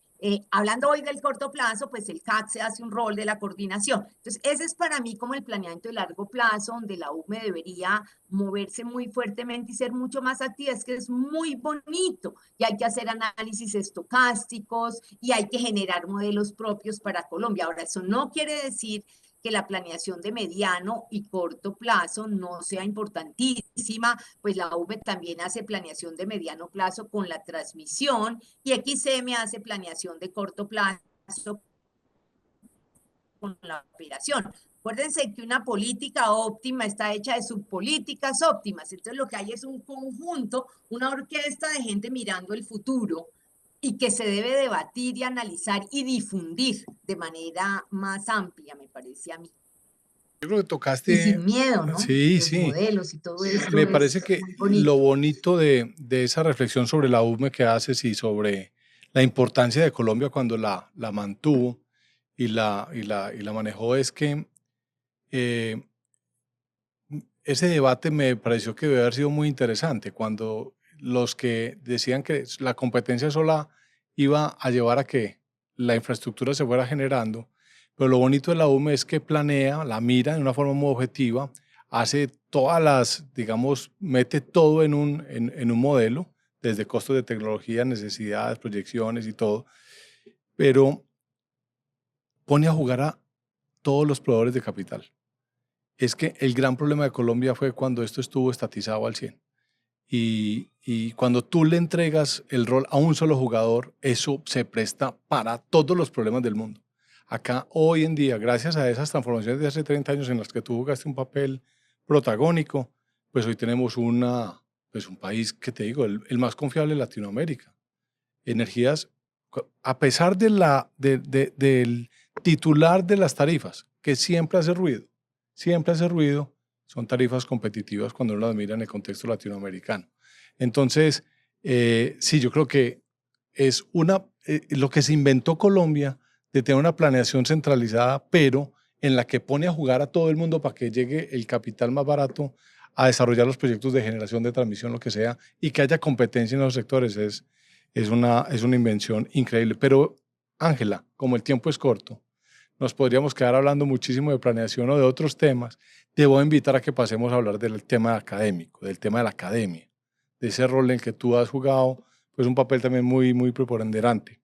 Hablando hoy del corto plazo, pues el CAC se hace un rol de la coordinación. Entonces, ese es para mí como el planeamiento de largo plazo, donde la UME debería moverse muy fuertemente y ser mucho más activa. Es que es muy bonito y hay que hacer análisis estocásticos y hay que generar modelos propios para Colombia. Ahora, eso no quiere decir que la planeación de mediano y corto plazo no sea importantísima, pues la UME también hace planeación de mediano plazo con la transmisión, y XM hace planeación de corto plazo con la operación. Acuérdense que una política óptima está hecha de subpolíticas óptimas. Entonces lo que hay es un conjunto, una orquesta de gente mirando el futuro y que se debe debatir y analizar y difundir de manera más amplia, me parece a mí. Yo creo que Y tocaste, sin miedo, ¿no? sí, Los sí. modelos y todo esto Me parece es que muy lo bonito. bonito de esa reflexión sobre la UME que haces y sobre la importancia de Colombia cuando la mantuvo y la manejó es que eh, ese debate me pareció que debe haber sido muy interesante cuando los que decían que la competencia sola iba a llevar a que la infraestructura se fuera generando, pero lo bonito de la UME es que planea, la mira de una forma muy objetiva, hace todas las, digamos, mete todo en un modelo, desde costos de tecnología, necesidades, proyecciones y todo, pero pone a jugar a todos los proveedores de capital. Es que el gran problema de Colombia fue cuando esto estuvo estatizado al 100. Y cuando tú le entregas el rol a un solo jugador, eso se presta para todos los problemas del mundo. Acá hoy en día, gracias a esas transformaciones de hace 30 años en las que tú jugaste un papel protagónico, pues hoy tenemos pues un país que te digo, el más confiable de Latinoamérica. Energías, a pesar del titular de las tarifas, que siempre hace ruido, son tarifas competitivas cuando uno las mira en el contexto latinoamericano. Entonces, sí, yo creo que es lo que se inventó Colombia de tener una planeación centralizada, pero en la que pone a jugar a todo el mundo para que llegue el capital más barato a desarrollar los proyectos de generación de transmisión, lo que sea, y que haya competencia en los sectores. Es una invención increíble. Pero, Ángela, como el tiempo es corto, nos podríamos quedar hablando muchísimo de planeación o de otros temas. Te voy a invitar a que pasemos a hablar del tema académico, del tema de la academia, de ese rol en el que tú has jugado, pues un papel también muy, muy preponderante.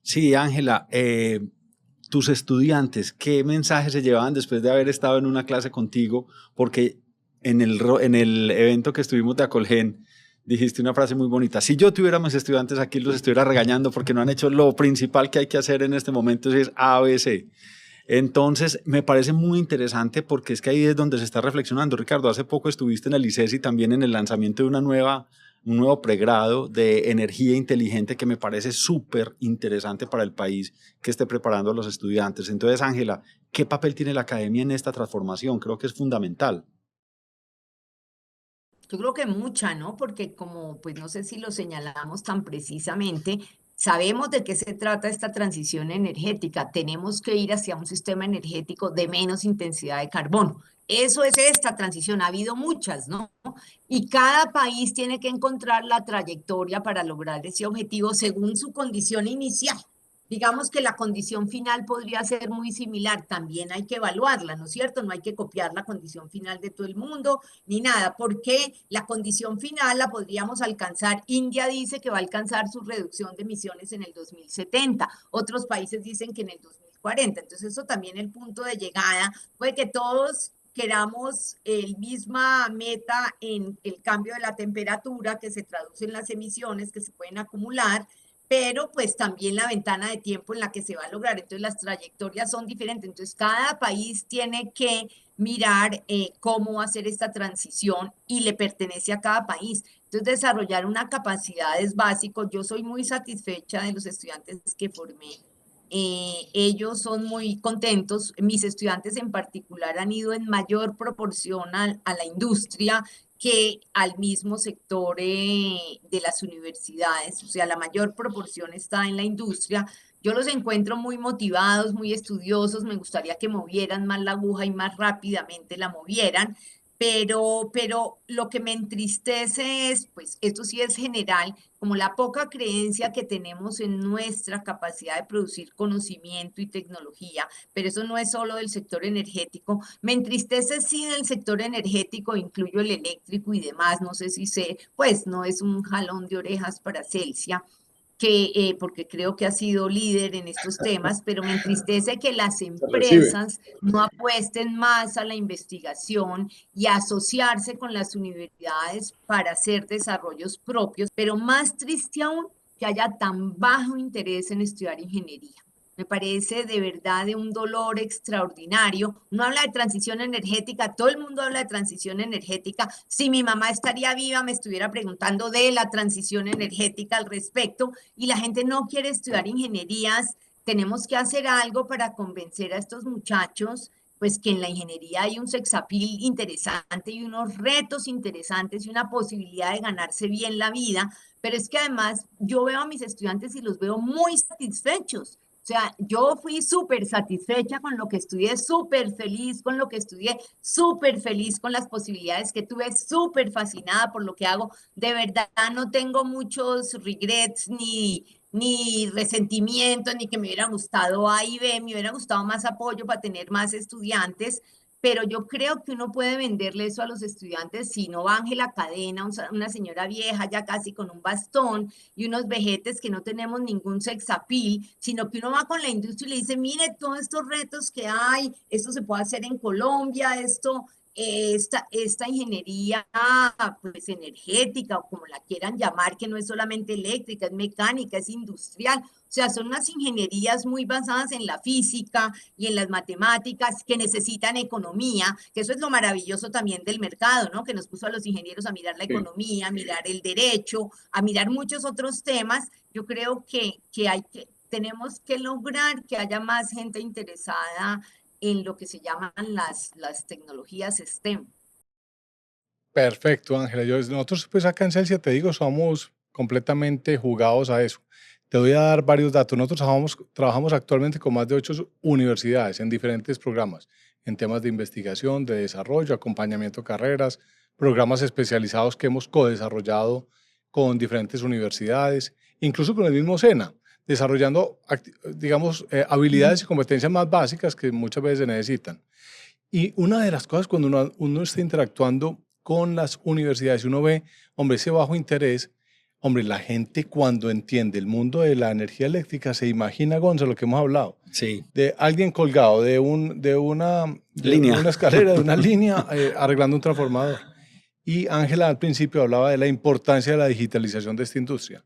Sí, Ángela, tus estudiantes, ¿qué mensajes se llevaban después de haber estado en una clase contigo? Porque en el evento que estuvimos de Acolgen, dijiste una frase muy bonita. Si yo tuviera mis estudiantes aquí, los estuviera regañando porque no han hecho lo principal que hay que hacer en este momento, es ABC. Entonces, me parece muy interesante porque es que ahí es donde se está reflexionando. Ricardo, hace poco estuviste en el ICESI también en el lanzamiento de un nuevo pregrado de energía inteligente que me parece súper interesante para el país que esté preparando a los estudiantes. Entonces, Ángela, ¿qué papel tiene la academia en esta transformación? Creo que es fundamental. Yo creo que mucha, ¿no? Porque como, pues no sé si lo señalamos tan precisamente, sabemos de qué se trata esta transición energética. Tenemos que ir hacia un sistema energético de menos intensidad de carbono. Eso es esta transición. Ha habido muchas, ¿no? Y cada país tiene que encontrar la trayectoria para lograr ese objetivo según su condición inicial. Digamos que la condición final podría ser muy similar, también hay que evaluarla, ¿no es cierto? No hay que copiar la condición final de todo el mundo ni nada, porque la condición final la podríamos alcanzar. India dice que va a alcanzar su reducción de emisiones en el 2070, otros países dicen que en el 2040, entonces eso también el punto de llegada, puede que todos queramos el misma meta en el cambio de la temperatura que se traduce en las emisiones que se pueden acumular, pero pues también la ventana de tiempo en la que se va a lograr. Entonces las trayectorias son diferentes. Entonces cada país tiene que mirar cómo hacer esta transición y le pertenece a cada país. Entonces desarrollar una capacidad es básico. Yo soy muy satisfecha de los estudiantes que formé. Ellos son muy contentos. Mis estudiantes en particular han ido en mayor proporción a la industria que al mismo sector de las universidades, o sea, la mayor proporción está en la industria. Yo los encuentro muy motivados, muy estudiosos, me gustaría que movieran más la aguja y más rápidamente la movieran, pero lo que me entristece es, pues esto sí es general, como la poca creencia que tenemos en nuestra capacidad de producir conocimiento y tecnología, pero eso no es solo del sector energético. Me entristece sí del sector energético, incluyo el eléctrico y demás, no sé si sé, pues no es un jalón de orejas para Celsia, porque creo que ha sido líder en estos temas, pero me entristece que las Se recibe. empresas no apuesten más a la investigación y a asociarse con las universidades para hacer desarrollos propios, pero más triste aún que haya tan bajo interés en estudiar ingeniería. Me parece de verdad de un dolor extraordinario. Uno habla de transición energética, todo el mundo habla de transición energética. Si mi mamá estaría viva, me estuviera preguntando de la transición energética al respecto, y la gente no quiere estudiar ingenierías. Tenemos que hacer algo para convencer a estos muchachos, pues que en la ingeniería hay un sex appeal interesante y unos retos interesantes y una posibilidad de ganarse bien la vida, pero es que además yo veo a mis estudiantes y los veo muy satisfechos. O sea, yo fui súper satisfecha con lo que estudié, súper feliz con lo que estudié, súper feliz con las posibilidades que tuve, súper fascinada por lo que hago. De verdad no tengo muchos regrets ni resentimiento, ni que me hubiera gustado A y B, me hubiera gustado más apoyo para tener más estudiantes, pero yo creo que uno puede venderle eso a los estudiantes si no va Ángela Cadena, una señora vieja ya casi con un bastón y unos vejetes que no tenemos ningún sex appeal, sino que uno va con la industria y le dice, mire todos estos retos que hay, esto se puede hacer en Colombia, esta ingeniería pues energética o como la quieran llamar, que no es solamente eléctrica, es mecánica, es industrial, o sea, son unas ingenierías muy basadas en la física y en las matemáticas que necesitan economía, que eso es lo maravilloso también del mercado, ¿no? Que nos puso a los ingenieros a mirar la economía, a mirar el derecho, a mirar muchos otros temas. Yo creo que tenemos que lograr que haya más gente interesada en lo que se llaman las tecnologías STEM. Perfecto, Ángela. Nosotros, pues acá en Celsia, te digo, somos completamente jugados a eso. Te voy a dar varios datos. Nosotros trabajamos actualmente con más de 8 universidades en diferentes programas, en temas de investigación, de desarrollo, acompañamiento de carreras, programas especializados que hemos co-desarrollado con diferentes universidades, incluso con el mismo SENA, desarrollando, digamos, habilidades y competencias más básicas que muchas veces se necesitan. Y una de las cosas cuando uno está interactuando con las universidades y uno ve, hombre, ese bajo interés, hombre, la gente cuando entiende el mundo de la energía eléctrica se imagina, Gonzalo, lo que hemos hablado, Sí. de alguien colgado de una escalera, de una línea, arreglando un transformador. Y Ángela al principio hablaba de la importancia de la digitalización de esta industria.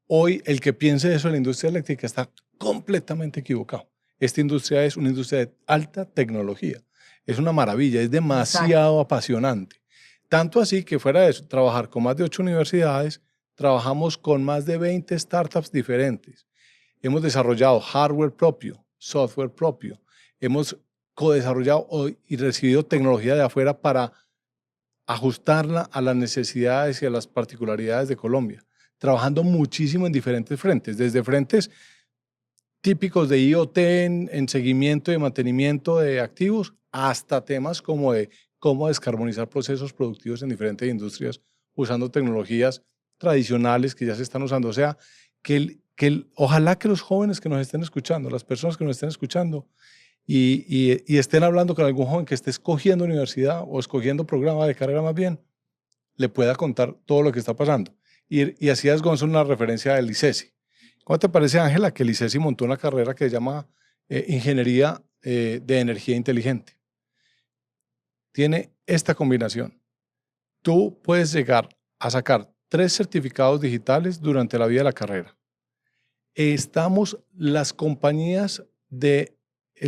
Hoy el que piense eso de la industria eléctrica está completamente equivocado. Esta industria es una industria de alta tecnología. Es una maravilla, es demasiado apasionante. Tanto así que fuera de eso, trabajar con más de 8 universidades, trabajamos con más de 20 startups diferentes. Hemos desarrollado hardware propio, software propio. Hemos co-desarrollado y recibido tecnología de afuera para ajustarla a las necesidades y a las particularidades de Colombia, trabajando muchísimo en diferentes frentes, desde frentes típicos de IoT en seguimiento y mantenimiento de activos, hasta temas como de cómo descarbonizar procesos productivos en diferentes industrias usando tecnologías tradicionales que ya se están usando. O sea, ojalá que los jóvenes que nos estén escuchando, las personas que nos estén escuchando y estén hablando con algún joven que esté escogiendo universidad o escogiendo programa de carrera más bien, le pueda contar todo lo que está pasando. Y así es, Gonzalo, una referencia del ICESI. ¿Cómo te parece, Ángela, que el ICESI montó una carrera que se llama Ingeniería de Energía Inteligente? Tiene esta combinación. Tú puedes llegar a sacar 3 certificados digitales durante la vida de la carrera. Estamos las compañías del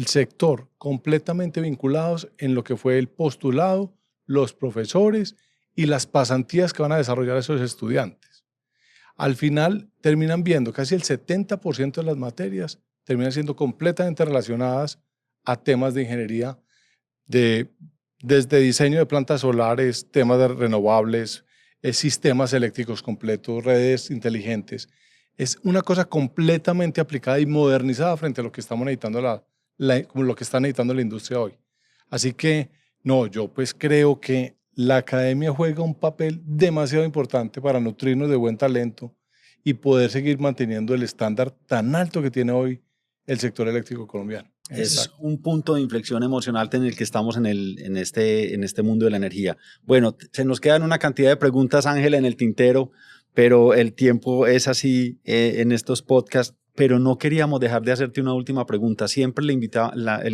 sector completamente vinculados en lo que fue el postulado, los profesores y las pasantías que van a desarrollar esos estudiantes. Al final terminan viendo casi el 70% de las materias terminan siendo completamente relacionadas a temas de ingeniería, desde diseño de plantas solares, temas de renovables, sistemas eléctricos completos, redes inteligentes. Es una cosa completamente aplicada y modernizada frente a lo que estamos necesitando lo que está necesitando la industria hoy. Así que, no, yo pues creo que la academia juega un papel demasiado importante para nutrirnos de buen talento y poder seguir manteniendo el estándar tan alto que tiene hoy el sector eléctrico colombiano. Es un punto de inflexión emocional en el que estamos en este mundo de la energía. Bueno, se nos quedan una cantidad de preguntas, Ángela, en el tintero, pero el tiempo es así en estos podcasts. Pero no queríamos dejar de hacerte una última pregunta. Siempre el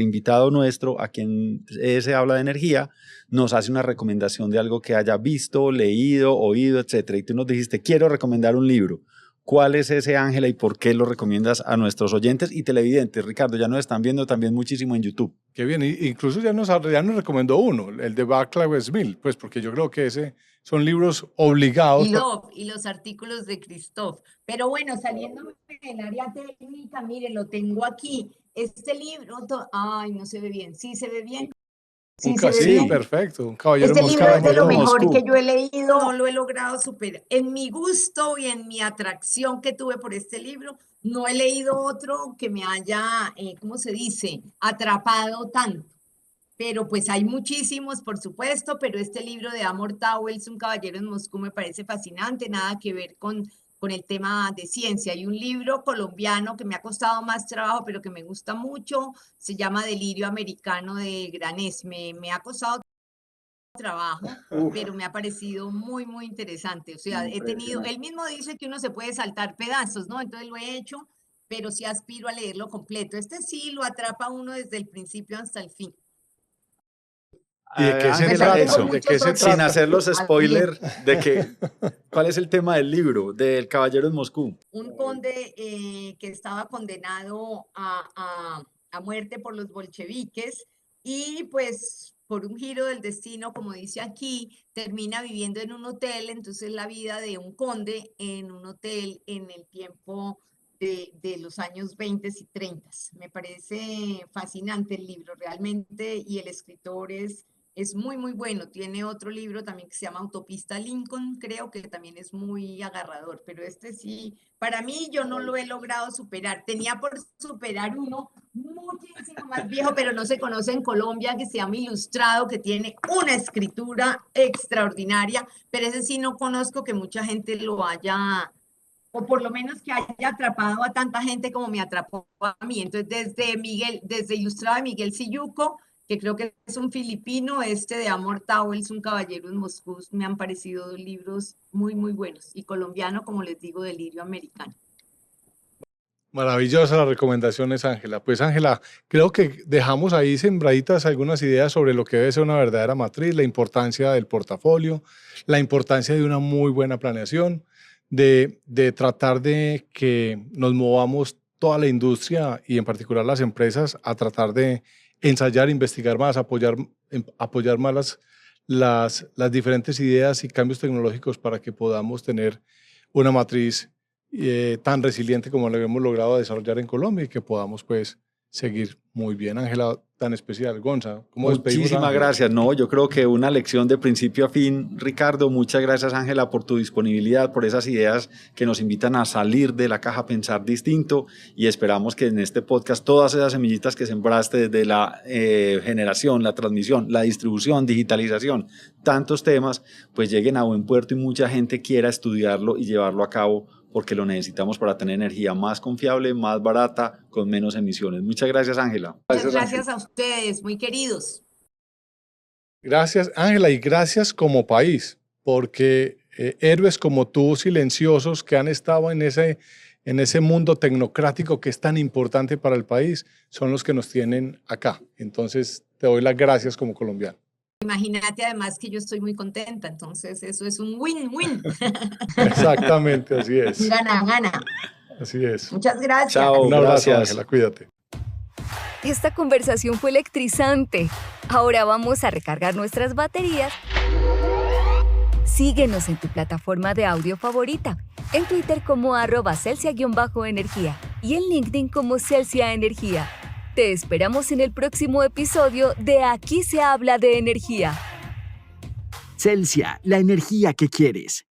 invitado nuestro, a quien se habla de energía, nos hace una recomendación de algo que haya visto, leído, oído, etc. Y tú nos dijiste, quiero recomendar un libro. ¿Cuál es ese, Ángela, y por qué lo recomiendas a nuestros oyentes y televidentes? Ricardo, ya nos están viendo también muchísimo en YouTube. Qué bien, incluso ya nos recomendó uno, el de Václav Smil, pues porque yo creo que ese son libros obligados. Y los artículos de Christoph. Pero bueno, saliéndome del área técnica, mire, lo tengo aquí. Este libro, ay, no se ve bien. Sí, se ve bien. Sí, perfecto. Un caballero este Moscú. libro es de lo mejor que yo he leído. No lo he logrado superar. En mi gusto y en mi atracción que tuve por este libro, no he leído otro que me haya, ¿cómo se dice?, atrapado tanto. Pero pues hay muchísimos, por supuesto, pero este libro de Amor Towels, Un caballero en Moscú, me parece fascinante, nada que ver con el tema de ciencia. Hay un libro colombiano que me ha costado más trabajo, pero que me gusta mucho, se llama Delirio Americano de Granés. Me ha costado trabajo, pero me ha parecido muy, muy interesante. O sea, he tenido, él mismo dice que uno se puede saltar pedazos, ¿no? Entonces lo he hecho, pero sí aspiro a leerlo completo. Este sí lo atrapa uno desde el principio hasta el fin. ¿Y de qué se trata? ¿De qué se trata? Sin hacer los spoilers de que, ¿cuál es el tema del libro, del Caballero en Moscú? Un conde que estaba condenado a muerte por los bolcheviques y pues por un giro del destino, como dice aquí, termina viviendo en un hotel. Entonces la vida de un conde en un hotel en el tiempo de los años 20 y 30. Me parece fascinante el libro realmente, y el escritor es muy, muy bueno. Tiene otro libro también que se llama Autopista Lincoln, creo que también es muy agarrador, pero este sí, para mí yo no lo he logrado superar. Tenía por superar uno muchísimo más viejo, pero no se conoce en Colombia, que se llama Ilustrado, que tiene una escritura extraordinaria, pero ese sí no conozco que mucha gente lo haya, o por lo menos que haya atrapado a tanta gente como me atrapó a mí. Entonces, desde Ilustrado de Miguel Siyuco, que creo que es un filipino, de Amor Towels, Un caballero en Moscú, me han parecido dos libros muy, muy buenos. Y colombiano, como les digo, Delirio Americano. Maravillosas las recomendaciones, Ángela. Pues, Ángela, creo que dejamos ahí sembraditas algunas ideas sobre lo que debe ser una verdadera matriz, la importancia del portafolio, la importancia de una muy buena planeación, de tratar de que nos movamos toda la industria y en particular las empresas a tratar de ensayar, investigar más, apoyar más las diferentes ideas y cambios tecnológicos para que podamos tener una matriz tan resiliente como lo hemos logrado desarrollar en Colombia y que podamos pues seguir muy bien. Ángela, tan especial. Gonza, ¿cómo despedimos? Muchísimas gracias. No, yo creo que una lección de principio a fin, Ricardo. Muchas gracias, Ángela, por tu disponibilidad, por esas ideas que nos invitan a salir de la caja, a pensar distinto, y esperamos que en este podcast todas esas semillitas que sembraste desde la generación, la transmisión, la distribución, digitalización, tantos temas, pues lleguen a buen puerto y mucha gente quiera estudiarlo y llevarlo a cabo, porque lo necesitamos para tener energía más confiable, más barata, con menos emisiones. Muchas gracias, Ángela. Muchas gracias a ustedes, muy queridos. Gracias, Ángela, y gracias como país, porque héroes como tú, silenciosos, que han estado en ese mundo tecnocrático que es tan importante para el país, son los que nos tienen acá. Entonces, te doy las gracias como colombiano. Imagínate además que yo estoy muy contenta, entonces eso es un win-win. Exactamente, así es. Gana, gana. Así es. Muchas gracias. Chao, un abrazo, gracias. Ángela, cuídate. Esta conversación fue electrizante. Ahora vamos a recargar nuestras baterías. Síguenos en tu plataforma de audio favorita, en Twitter como @Celsia_energía y en LinkedIn como Celsia Energía. Te esperamos en el próximo episodio de Aquí se habla de energía. Celsia, la energía que quieres.